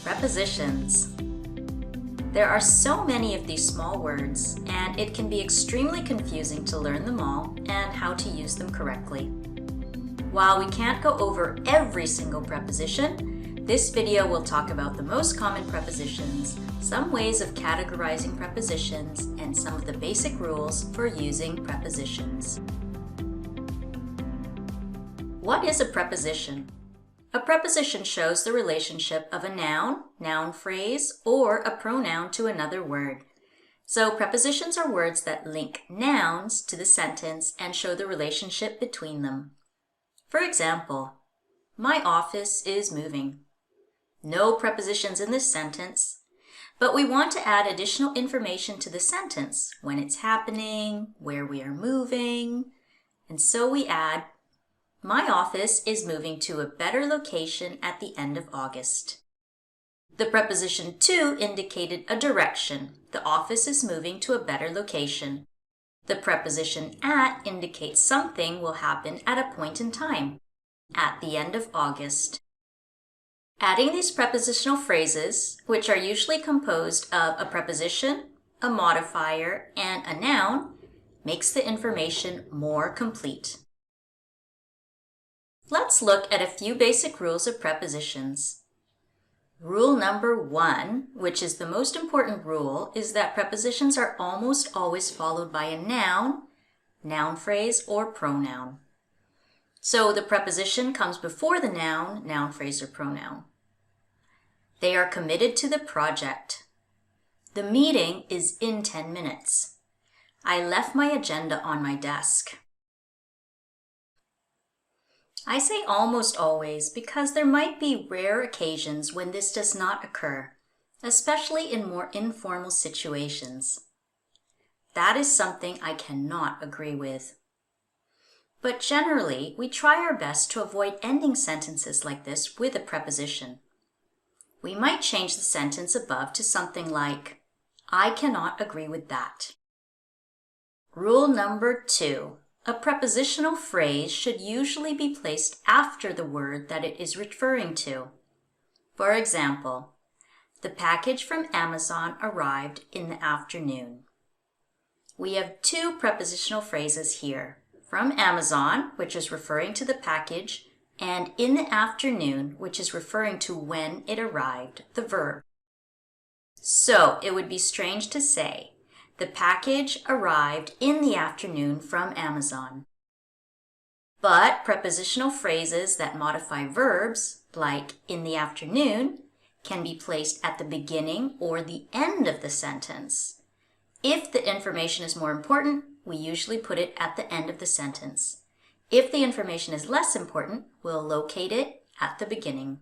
Prepositions. There are so many of these small words, and it can be extremely confusing to learn them all and how to use them correctly. While we can't go over every single preposition, this video will talk about the most common prepositions, some ways of categorizing prepositions, and some of the basic rules for using prepositions. What is a preposition? A preposition shows the relationship of a noun, noun phrase, or a pronoun to another word. So prepositions are words that link nouns to the sentence and show the relationship between them. For example, my office is moving. No prepositions in this sentence, but we want to add additional information to the sentence, when it's happening, where we are moving, and so we add, my office is moving to a better location at the end of August. The preposition to indicated a direction. The office is moving to a better location. The preposition at indicates something will happen at a point in time, at the end of August. Adding these prepositional phrases, which are usually composed of a preposition, a modifier, and a noun, makes the information more complete. Let's look at a few basic rules of prepositions. Rule number 1, which is the most important rule, is that prepositions are almost always followed by a noun, noun phrase, or pronoun. So the preposition comes before the noun, noun phrase, or pronoun. They are committed to the project. The meeting is in 10 minutes. I left my agenda on my desk. I say almost always because there might be rare occasions when this does not occur, especially in more informal situations. That is something I cannot agree with. But generally, we try our best to avoid ending sentences like this with a preposition. We might change the sentence above to something like, I cannot agree with that. Rule number 2. A prepositional phrase should usually be placed after the word that it is referring to. For example, the package from Amazon arrived in the afternoon. We have two prepositional phrases here, from Amazon, which is referring to the package, and in the afternoon, which is referring to when it arrived, the verb. So it would be strange to say, the package arrived in the afternoon from Amazon. But prepositional phrases that modify verbs, like in the afternoon, can be placed at the beginning or the end of the sentence. If the information is more important, we usually put it at the end of the sentence. If the information is less important, we'll locate it at the beginning.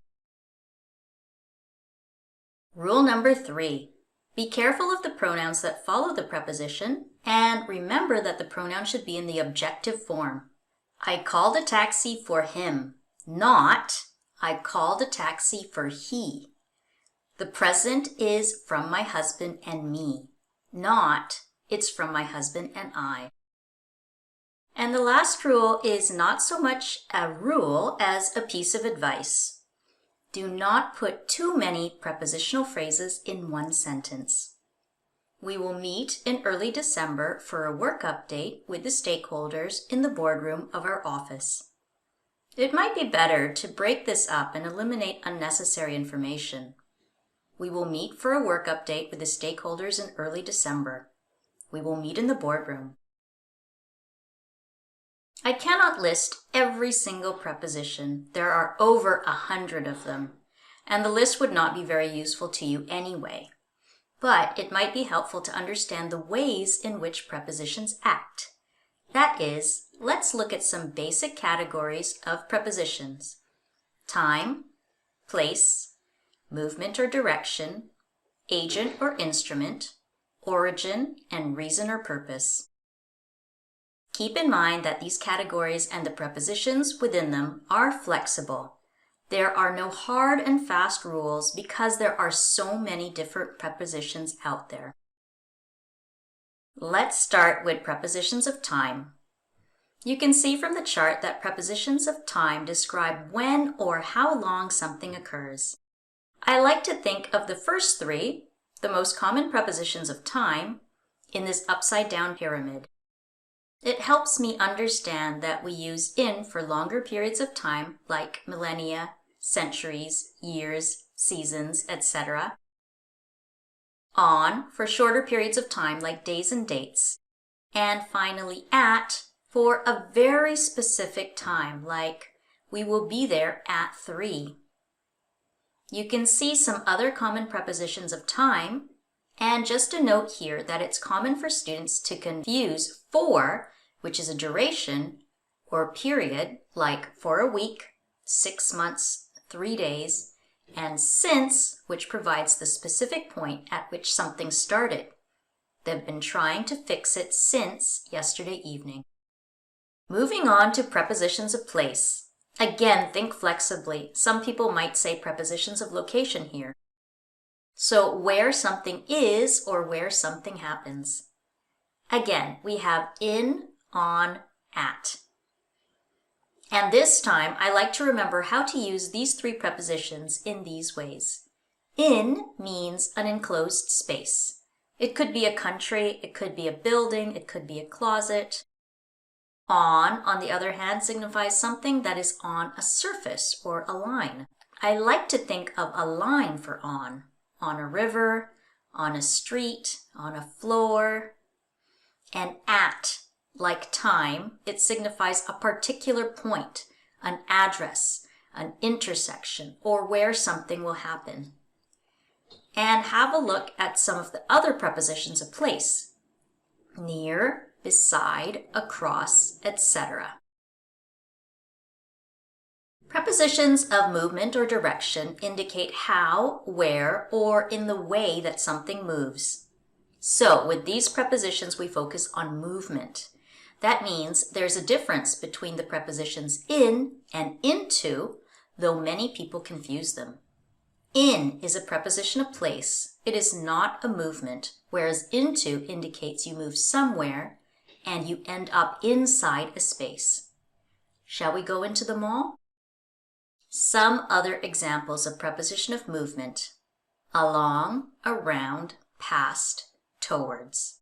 Rule number 3. Be careful of the pronouns that follow the preposition, and remember that the pronoun should be in the objective form. I called a taxi for him, not I called a taxi for he. The present is from my husband and me, not it's from my husband and I. And the last rule is not so much a rule as a piece of advice. Do not put too many prepositional phrases in one sentence. We will meet in early December for a work update with the stakeholders in the boardroom of our office. It might be better to break this up and eliminate unnecessary information. We will meet for a work update with the stakeholders in early December. We will meet in the boardroom. I cannot list every single preposition. There are over 100 of them, and the list would not be very useful to you anyway. But it might be helpful to understand the ways in which prepositions act. That is, let's look at some basic categories of prepositions: time, place, movement or direction, agent or instrument, origin, and reason or purpose. Keep in mind that these categories and the prepositions within them are flexible. There are no hard and fast rules because there are so many different prepositions out there. Let's start with prepositions of time. You can see from the chart that prepositions of time describe when or how long something occurs. I like to think of the first three, the most common prepositions of time, in this upside-down pyramid. It helps me understand that we use in for longer periods of time, like millennia, centuries, years, seasons, etc. On for shorter periods of time, like days and dates. And finally, at for a very specific time, like we will be there at 3. You can see some other common prepositions of time, and just a note here that it's common for students to confuse for, which is a duration or period, like for a week, 6 months, 3 days, and since, which provides the specific point at which something started. They've been trying to fix it since yesterday evening. Moving on to prepositions of place. Again, think flexibly. Some people might say prepositions of location here. So where something is or where something happens. Again, we have in, on, at. And this time, I like to remember how to use these 3 prepositions in these ways. In means an enclosed space. It could be a country, it could be a building, it could be a closet. On the other hand, signifies something that is on a surface or a line. I like to think of a line for on a river, on a street, on a floor. And at, like time, it signifies a particular point, an address, an intersection, or where something will happen. And have a look at some of the other prepositions of place. Near, beside, across, etc. Prepositions of movement or direction indicate how, where, or in the way that something moves. So with these prepositions, we focus on movement. That means there's a difference between the prepositions in and into, though many people confuse them. In is a preposition of place. It is not a movement, whereas into indicates you move somewhere and you end up inside a space. Shall we go into them all? Some other examples of preposition of movement: along, around, past, towards.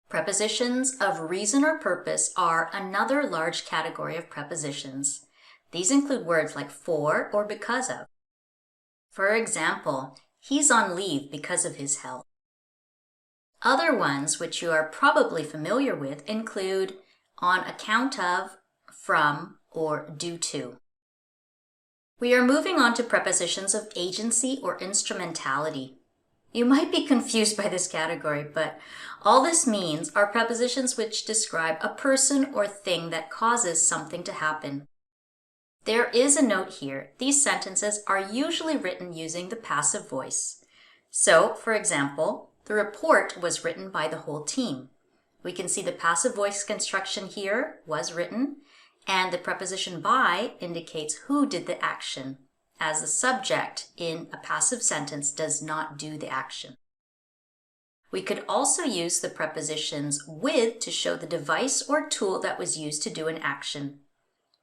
Prepositions of reason or purpose are another large category of prepositions. These include words like for or because of. For example, he's on leave because of his health. Other ones, which you are probably familiar with, include on account of, from, or due to. We are moving on to prepositions of agency or instrumentality. You might be confused by this category, but all this means are prepositions which describe a person or thing that causes something to happen. There is a note here. These sentences are usually written using the passive voice. So, for example, the report was written by the whole team. We can see the passive voice construction here, was written, and the preposition by indicates who did the action, as the subject in a passive sentence does not do the action. We could also use the prepositions with to show the device or tool that was used to do an action.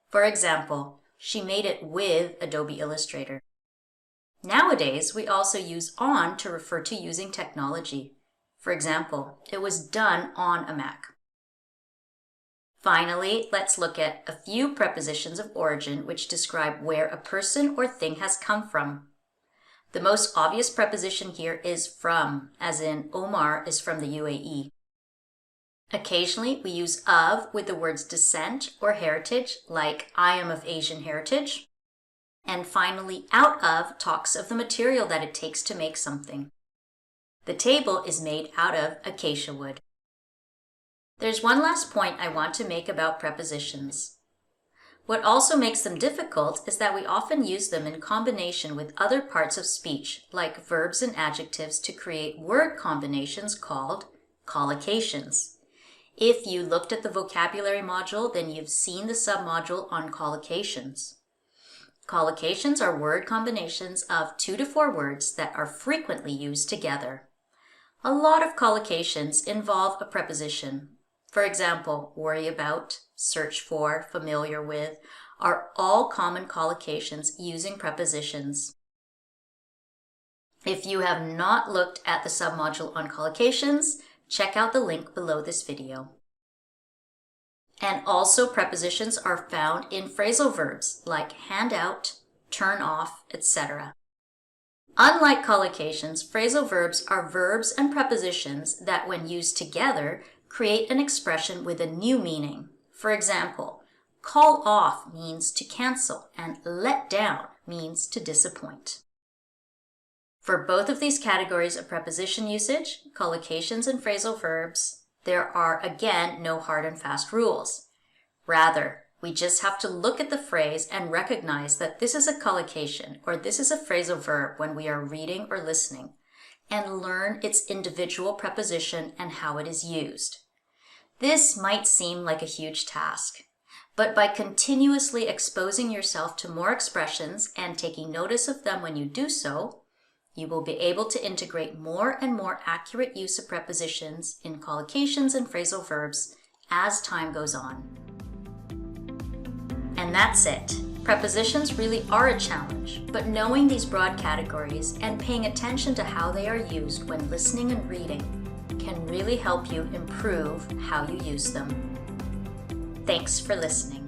For example, she made it with Adobe Illustrator. Nowadays, we also use on to refer to using technology. For example, it was done on a Mac. Finally, let's look at a few prepositions of origin which describe where a person or thing has come from. The most obvious preposition here is from, as in Omar is from the UAE. Occasionally, we use of with the words descent or heritage, like I am of Asian heritage. And finally, out of talks of the material that it takes to make something. The table is made out of acacia wood. There's one last point I want to make about prepositions. What also makes them difficult is that we often use them in combination with other parts of speech, like verbs and adjectives, to create word combinations called collocations. If you looked at the vocabulary module, then you've seen the submodule on collocations. Collocations are word combinations of 2 to 4 words that are frequently used together. A lot of collocations involve a preposition. For example, worry about, search for, familiar with, are all common collocations using prepositions. If you have not looked at the submodule on collocations, check out the link below this video. And also prepositions are found in phrasal verbs like hand out, turn off, etc. Unlike collocations, phrasal verbs are verbs and prepositions that when used together create an expression with a new meaning. For example, call off means to cancel and let down means to disappoint. For both of these categories of preposition usage, collocations and phrasal verbs, there are again no hard and fast rules. Rather, we just have to look at the phrase and recognize that this is a collocation or this is a phrasal verb when we are reading or listening, and learn its individual preposition and how it is used. This might seem like a huge task, but by continuously exposing yourself to more expressions and taking notice of them when you do so, you will be able to integrate more and more accurate use of prepositions in collocations and phrasal verbs as time goes on. And that's it. Prepositions really are a challenge, but knowing these broad categories and paying attention to how they are used when listening and reading can really help you improve how you use them. Thanks for listening.